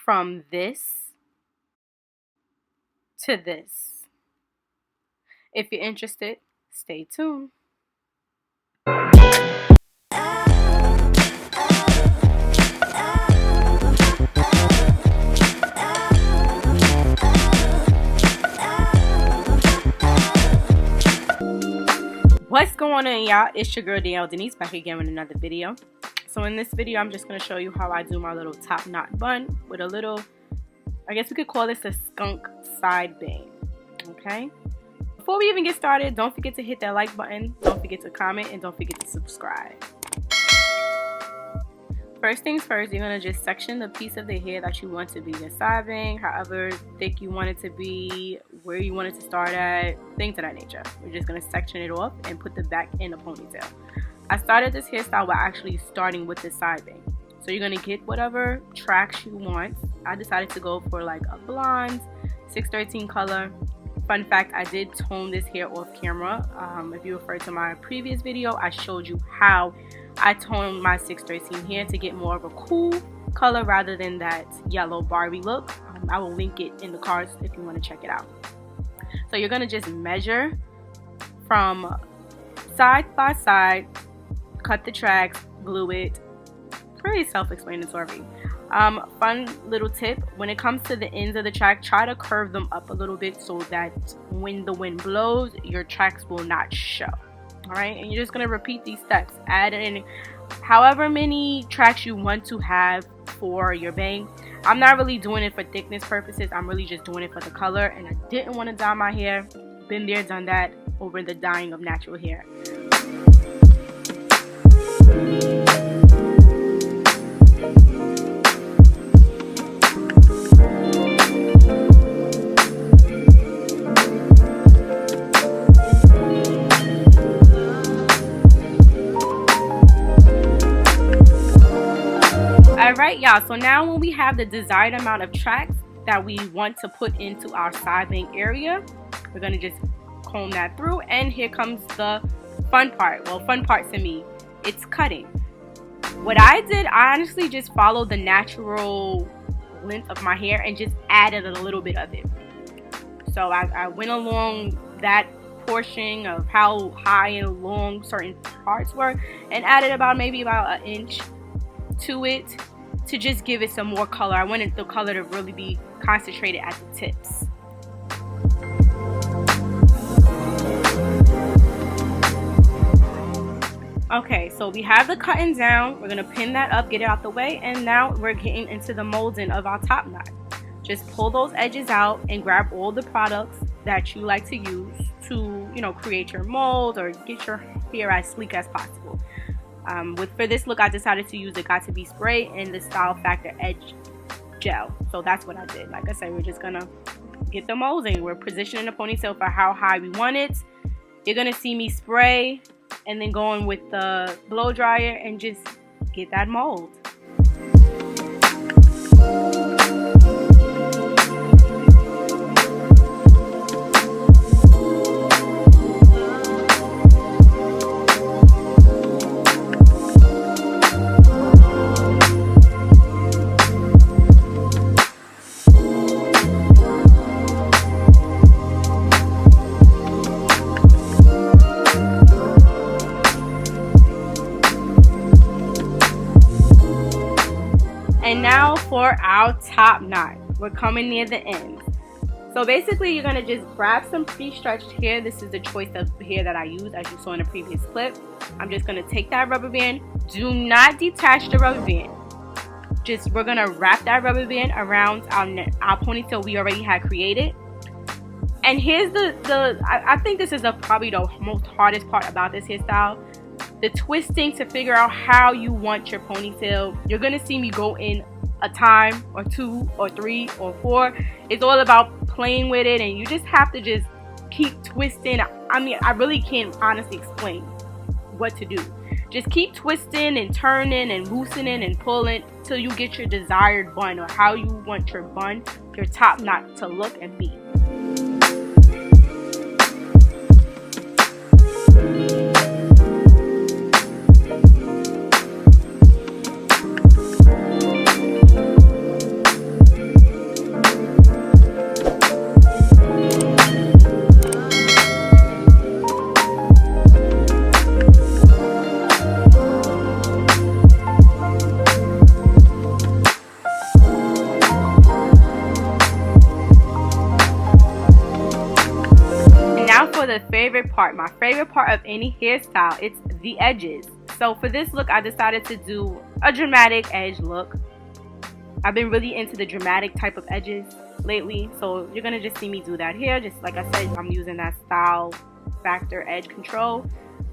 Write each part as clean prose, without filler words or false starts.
from this to this. If you're interested, stay tuned. What's going on, y'all? It's your girl Danielle Denese back again with another video. So in this video, I'm just going to show you how I do my little top knot bun with a little, I guess we could call this a skunk side bang. Okay? Before we even get started, don't forget to hit that like button, don't forget to comment, and don't forget to subscribe. First things first, you're going to just section the piece of the hair that you want to be the side bang, however thick you want it to be, where you want it to start at, things of that nature. We're just going to section it off and put the back in a ponytail. I started this hairstyle by actually starting with the side bang. So you're going to get whatever tracks you want. I decided to go for like a blonde, 613 color. Fun fact, I did tone this hair off camera. If you refer to my previous video, I showed you how I toned my 613 hair to get more of a cool color rather than that yellow Barbie look. I will link it in the cards if you want to check it out. So you're going to just measure from side by side, cut the tracks, glue it. Pretty self-explanatory. Fun little tip, when it comes to the ends of the track, try to curve them up a little bit so that when the wind blows, your tracks will not show. Alright, and you're just going to repeat these steps. Add in however many tracks you want to have for your bang. I'm not really doing it for thickness purposes, I'm really just doing it for the color, and I didn't want to dye my hair. Been there, done that over the dyeing of natural hair. Alright, y'all, so now when we have the desired amount of tracks that we want to put into our side bang area, we're going to just comb that through, and here comes the fun part. Well, fun part to me, it's cutting. What I did, I honestly just followed the natural length of my hair and just added a little bit of it. So I went along that portion of how high and long certain parts were and added maybe about an inch to it to just give it some more color. I wanted the color to really be concentrated at the tips. Okay, so we have the cutting down. We're going to pin that up, get it out the way, and now we're getting into the molding of our top knot. Just pull those edges out and grab all the products that you like to use to, create your mold or get your hair as sleek as possible. For this look, I decided to use the Got To Be spray and the Style Factor Edge gel. So that's what I did. Like I said, we're just gonna get the molding. We're positioning the ponytail for how high we want it. You're gonna see me spray and then go in with the blow dryer and just get that mold. And now for our top knot. We're coming near the end. So basically you're going to just grab some pre-stretched hair. This is the choice of hair that I use, as you saw in the previous clip. I'm just going to take that rubber band. Do not detach the rubber band. We're going to wrap that rubber band around our ponytail we already had created. And here's I think this is probably the most hardest part about this hairstyle. The twisting to figure out how you want your ponytail. You're going to see me go in a time or 2 or 3 or 4. It's all about playing with it, and you just have to just keep twisting. I mean, I really can't honestly explain what to do. Just keep twisting and turning and loosening and pulling till you get your desired bun, or how you want your bun, your top knot to look and be. the favorite part, my favorite part of any hairstyle. It's the edges. So for this look, I decided to do a dramatic edge look. I've been really into the dramatic type of edges lately, so you're gonna just see me do that here. Just like I said, I'm using that Style Factor edge control,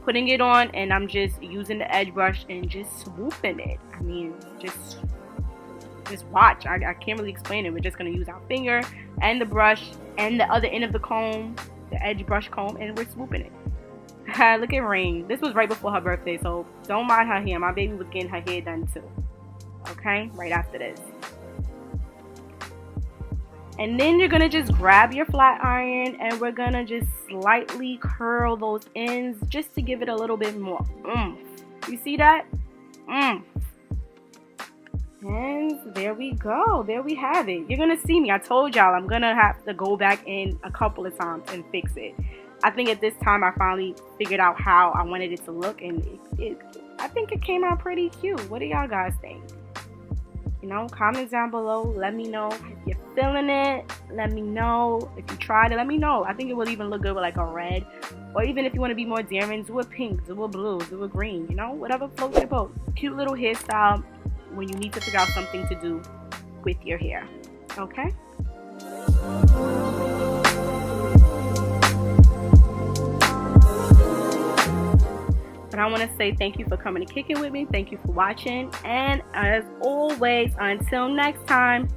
putting it on, and I'm just using the edge brush and just swooping it. I mean, just watch. I can't really explain it. We're just gonna use our finger and the brush and the other end of the comb, the edge brush comb, and we're swooping it. Look at Rain. This was right before her birthday, so don't mind her hair. My baby was getting her hair done too. Okay, right after this. And then you're gonna just grab your flat iron and we're gonna just slightly curl those ends just to give it a little bit more oomph. You see that? And there we go. There we have it. You're gonna see me. I told y'all I'm gonna have to go back in a couple of times and fix it. I think at this time I finally figured out how I wanted it to look, and I think it came out pretty cute. What do y'all guys think? You know, comment down below. Let me know if you're feeling it. Let me know if you tried it. Let me know. I think it will even look good with like a red, or even if you want to be more daring, do a pink, do a blue, do a green. You know, whatever floats your boat. Cute little hairstyle when you need to figure out something to do with your hair. Okay? But I want to say thank you for coming and kicking with me. Thank you for watching. And as always, until next time.